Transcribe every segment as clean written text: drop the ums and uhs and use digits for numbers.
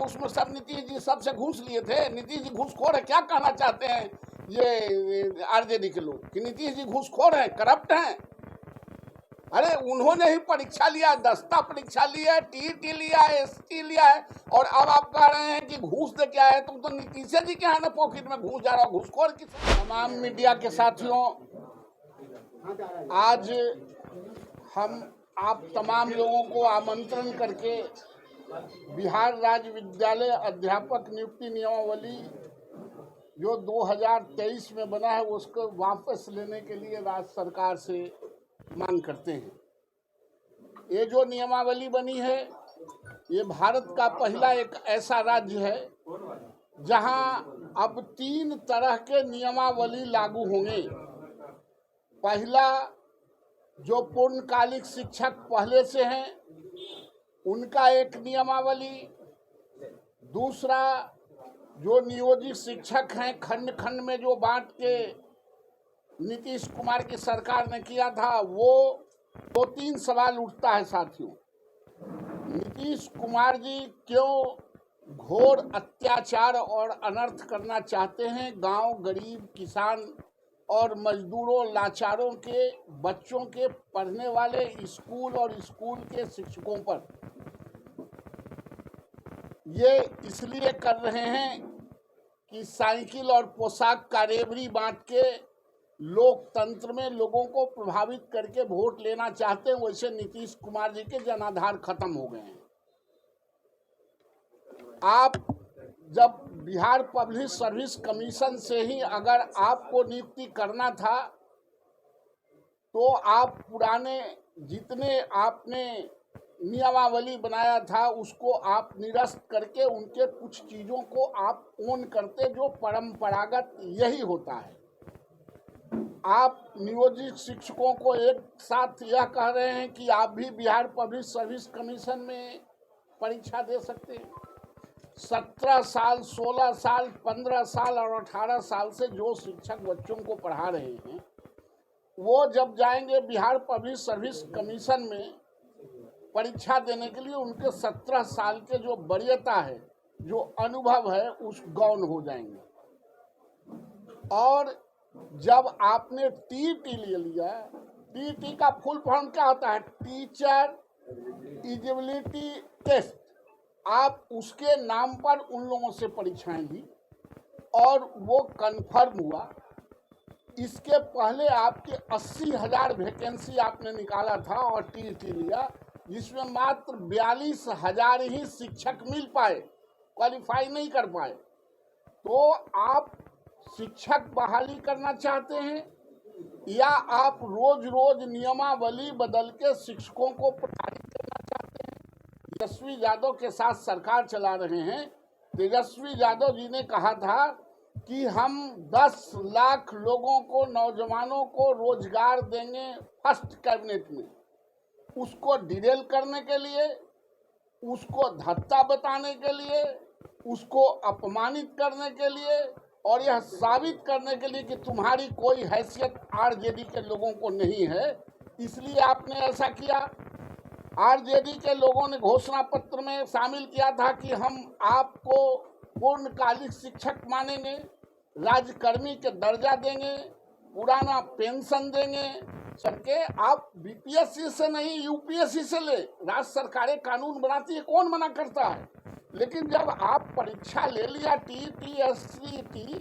उसमें सब नीतीश जी सबसे घूस लिए थे। नीतीश जी घूसखोर है, क्या कहना चाहते हैं ये आरजेडी के लोग कि नीतीश जी घूसखोर हैं, करप्ट हैं? अरे उन्होंने ही परीक्षा लिया, दस्ता परीक्षा लिया है, टीईटी लिया है, एसटी लिया है, और अब आप कह रहे हैं कि घूस दे क्या है? तुम तो नीतीश जी के यहाँ ना पॉकेट में घूस जा रहा हो, घूसखोर की। तमाम मीडिया के साथियों, आज हम आप तमाम लोगों को आमंत्रण करके बिहार राज्य विद्यालय अध्यापक नियुक्ति नियमावली जो 2023 में बना है उसको वापस लेने के लिए राज्य सरकार से मांग करते हैं। ये जो नियमावली बनी है, ये भारत का पहला एक ऐसा राज्य है जहां अब 3 तरह के नियमावली लागू होंगे। पहला, जो पूर्णकालिक शिक्षक पहले से हैं उनका एक नियमावली। दूसरा, जो नियोजित शिक्षक हैं खंड खंड में जो बांट के नीतीश कुमार की सरकार ने किया था, वो 2-3 सवाल उठता है साथियों। नीतीश कुमार जी क्यों घोर अत्याचार और अनर्थ करना चाहते हैं गांव, गरीब, किसान और मजदूरों, लाचारों के बच्चों के पढ़ने वाले स्कूल और स्कूल के शिक्षकों पर? ये इसलिए कर रहे हैं कि साइकिल और पोशाक का रेवड़ी बांट के लोकतंत्र में लोगों को प्रभावित करके वोट लेना चाहते हैं। वैसे नीतीश कुमार जी के जनाधार खत्म हो गए हैं। आप जब बिहार पब्लिक सर्विस कमीशन से ही अगर आपको नियुक्ति करना था तो आप पुराने जितने आपने नियमावली बनाया था उसको आप निरस्त करके उनके कुछ चीज़ों को आप ओन करते, जो परंपरागत यही होता है। आप नियोजित शिक्षकों को एक साथ यह कह रहे हैं कि आप भी बिहार पब्लिक सर्विस कमीशन में परीक्षा दे सकते हैं। 17 साल, 16 साल, 15 साल और 18 साल से जो शिक्षक बच्चों को पढ़ा रहे हैं, वो जब जाएंगे बिहार पब्लिक सर्विस कमीशन में परीक्षा देने के लिए, उनके 17 साल के जो वरीयता है, जो अनुभव है, उस गौण हो जाएंगे। और जब आपने टीईटी ले लिया, टीईटी का फुल फॉर्म क्या होता है? Teacher eligibility test. आप उसके नाम पर उन लोगों से परीक्षाएं दी और वो कन्फर्म हुआ। इसके पहले आपके 80,000 वैकेंसी आपने निकाला था और टीईटी लिया, जिसमें मात्र 42,000 ही शिक्षक मिल पाए, क्वालिफाई नहीं कर पाए। तो आप शिक्षक बहाली करना चाहते हैं या आप रोज रोज नियमावली बदल के शिक्षकों को प्रताड़ित करना चाहते हैं? तेजस्वी यादव के साथ सरकार चला रहे हैं। तेजस्वी यादव जी ने कहा था कि हम 10 लाख लोगों को, नौजवानों को रोजगार देंगे फर्स्ट कैबिनेट में। उसको डिरेल करने के लिए, उसको धत्ता बताने के लिए, उसको अपमानित करने के लिए और यह साबित करने के लिए कि तुम्हारी कोई हैसियत आरजेडी के लोगों को नहीं है, इसलिए आपने ऐसा किया। आरजेडी के लोगों ने घोषणा पत्र में शामिल किया था कि हम आपको पूर्णकालिक शिक्षक मानेंगे, राज्यकर्मी के दर्जा देंगे, पुराना पेंशन देंगे। सबके आप बीपीएससी से नहीं यूपीएससी से ले, राज्य सरकारें कानून बनाती है, कौन मना करता है? लेकिन जब आप परीक्षा ले लिया टीईटी, एससीईटी,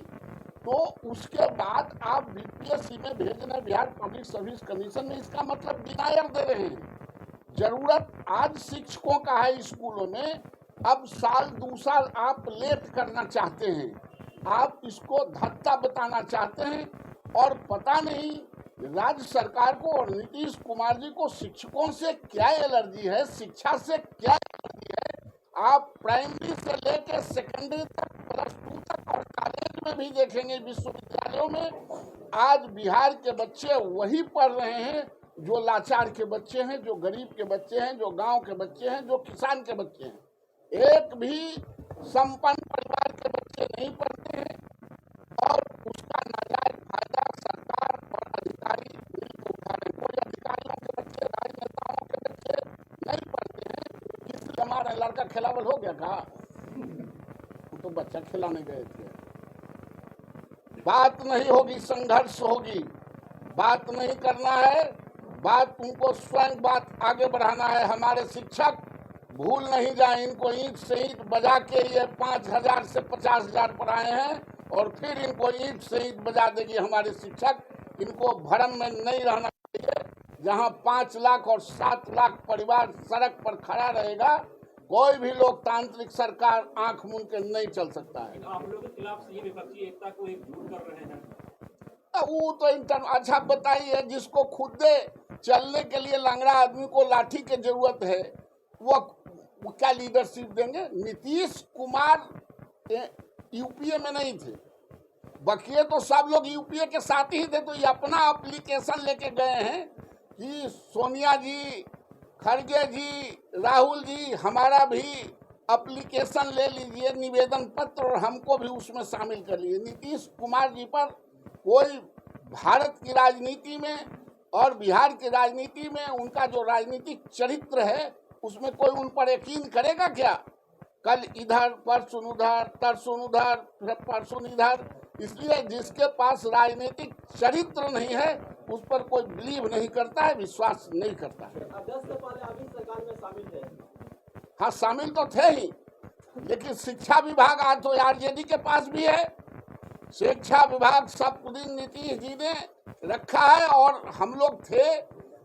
तो उसके बाद आप बीपीएससी में भेजना बिहार पब्लिक सर्विस कमीशन में, इसका मतलब डिनायर दे रहे हैं। जरूरत आज शिक्षकों का है स्कूलों में, अब साल 2 साल आप लेट करना चाहते हैं, आप इसको धत्ता बताना चाहते हैं। और पता नहीं राज्य सरकार को और नीतीश कुमार जी को शिक्षकों से क्या एलर्जी है, शिक्षा से क्या एलर्जी है। आप प्राइमरी से लेकर सेकेंडरी तक, +2 तक और कॉलेज में भी देखेंगे, विश्वविद्यालयों में आज बिहार के बच्चे वही पढ़ रहे हैं जो लाचार के बच्चे हैं, जो गरीब के बच्चे हैं, जो गांव के बच्चे हैं, जो किसान के बच्चे हैं। एक भी संपन्न परिवार के बच्चे नहीं पढ़ते हैं और उसका नाजायज फायदा सरकार और अधिकारी मिलकर उठा रहे हैं। कोई अधिकारियों के बच्चे, राजनेताओं के बच्चे नहीं पढ़ते हैं, इसलिए हमारा लड़का खिलावल हो गया। कहा तो बच्चा खिलाने गए थे। बात नहीं होगी, संघर्ष होगी। बात नहीं करना है, बात उनको स्वयं बात आगे बढ़ाना है। हमारे शिक्षक भूल नहीं जाए, इनको ईंट से ईंट बजा के ये 5,000 से 50,000 पर आए हैं और फिर इनको ईंट से ईंट बजा देगी हमारे शिक्षक। इनको भ्रम में नहीं रहना चाहिए। जहां 5 लाख और 7 लाख परिवार सड़क पर खड़ा रहेगा, कोई भी लोकतांत्रिक सरकार आंख मूंद के नहीं चल सकता है। आप लोगों के खिलाफ ये विपक्षी एकता को एकजुट कर रहे हैं। वो तो अच्छा बताइए, जिसको खुद चलने के लिए लंगड़ा आदमी को लाठी की जरूरत है, वो क्या लीडरशिप देंगे? नीतीश कुमार यूपीए में नहीं थे, बकिए तो सब लोग यूपीए के साथ ही थे। तो ये अपना एप्लीकेशन लेके गए हैं कि सोनिया जी, खड़गे जी, राहुल जी, हमारा भी एप्लीकेशन ले लीजिए, निवेदन पत्र, और हमको भी उसमें शामिल कर लीजिए। नीतीश कुमार जी पर कोई भारत की राजनीति में और बिहार की राजनीति में उनका जो राजनीतिक चरित्र है, उसमें कोई उन पर यकीन करेगा क्या? कल इधर, परसों उधर, तरसों उधर, परसों इधर। इसलिए जिसके पास राजनीतिक चरित्र नहीं है, उस पर कोई बिलीव नहीं करता है, विश्वास नहीं करता है। अगस्त से पहले अभी सरकार में शामिल थे। हाँ, शामिल तो थे ही, लेकिन शिक्षा विभाग आज तो आरजेडी के पास भी है। शिक्षा विभाग सब दिन नीतीश जी ने रखा है और हम लोग थे।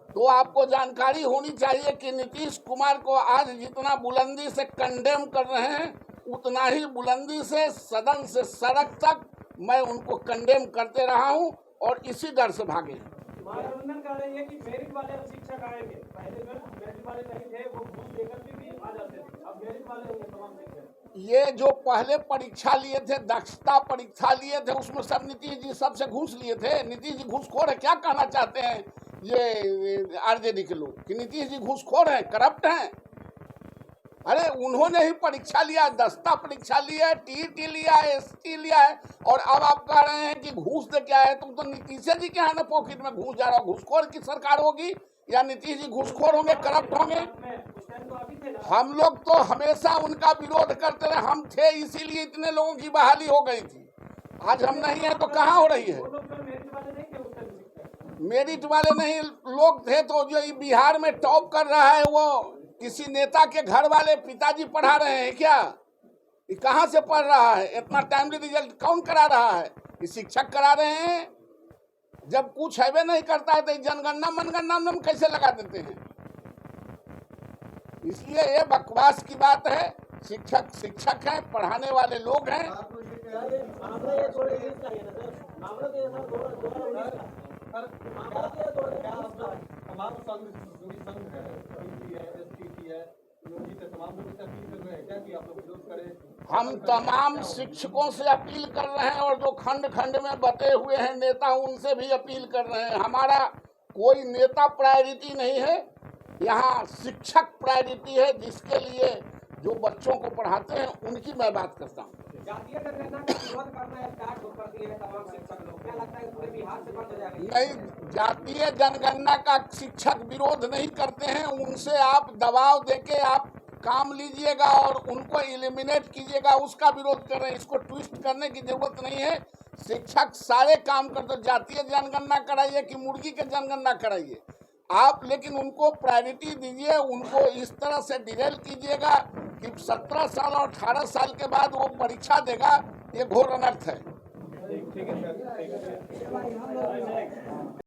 तो आपको जानकारी होनी चाहिए कि नीतीश कुमार को आज जितना बुलंदी से कंडेम कर रहे हैं, उतना ही बुलंदी से सदन से सड़क तक मैं उनको कंडेम करते रहा हूं और इसी डर से भागे। महागठबंधन कह रही है कि मेरिट वाले शिक्षक आएंगे। पहले मेरिट वाले नहीं थे, वो घूस देकर भी आ जाते थे, अब मेरिट वाले होंगे तमाम शिक्षक। ये जो पहले परीक्षा लिए थे, दक्षता परीक्षा लिए थे, उसमें सब नीतीश जी सबसे घूस लिए थे। नीतीश जी घूसखोर है, क्या कहना चाहते हैं ये आरजेडी के लोग कि नीतीश जी घूसखोर हैं, करप्ट हैं? अरे उन्होंने ही परीक्षा लिया, दस्ता परीक्षा लिया है, टीईटी लिया है, एसटी लिया है, और अब आप कह रहे हैं कि घूस दे क्या है? तुम तो नीतीश जी के यहाँ ना पॉकेट में घूस जा रहा हो। घूसखोर की सरकार होगी या नीतीश जी घूसखोर होंगे, करप्ट होंगे? हम लोग तो हमेशा उनका विरोध करते रहे। हम थे, इसीलिए इतने लोगों की बहाली हो गई थी। आज हम नहीं है तो कहाँ हो रही है? मेरिट वाले नहीं लोग थे तो जो बिहार में टॉप कर रहा है, वो किसी नेता के घर वाले पिताजी पढ़ा रहे हैं क्या? ये कहाँ से पढ़ रहा है? इतना टाइमली रिजल्ट कौन करा रहा है? ये शिक्षक करा रहे हैं। जब कुछ है नहीं करता है तो जनगणना मनगणना में कैसे लगा देते हैं? इसलिए ये बकवास की बात है। शिक्षक शिक्षक हैं, पढ़ाने वाले लोग हैं। हम तमाम शिक्षकों से अपील कर रहे हैं और जो खंड खंड में बटे हुए हैं नेता, उनसे भी अपील कर रहे हैं। हमारा कोई नेता प्रायोरिटी नहीं है, यहाँ शिक्षक प्रायोरिटी है, जिसके लिए जो बच्चों को पढ़ाते हैं उनकी मैं बात करता हूँ। जातीय जनगणना का विरोध करना स्टार्ट कर दिए हैं तमाम शिक्षक लोग, क्या लगता है पूरे बिहार से बढ़ जाएगा? नहीं, जातीय जनगणना का शिक्षक विरोध नहीं करते हैं। उनसे आप दबाव देके आप काम लीजिएगा और उनको एलिमिनेट कीजिएगा, उसका विरोध कर रहे हैं। इसको ट्विस्ट करने की जरूरत नहीं है। शिक्षक सारे काम करते, जातीय जनगणना कराइए कि मुर्गी के जनगणना कराइए आप, लेकिन उनको प्रायोरिटी दीजिए। उनको इस तरह से डिरेल कीजिएगा कि 17 साल और 18 साल के बाद वो परीक्षा देगा, ये घोर अनर्थ है।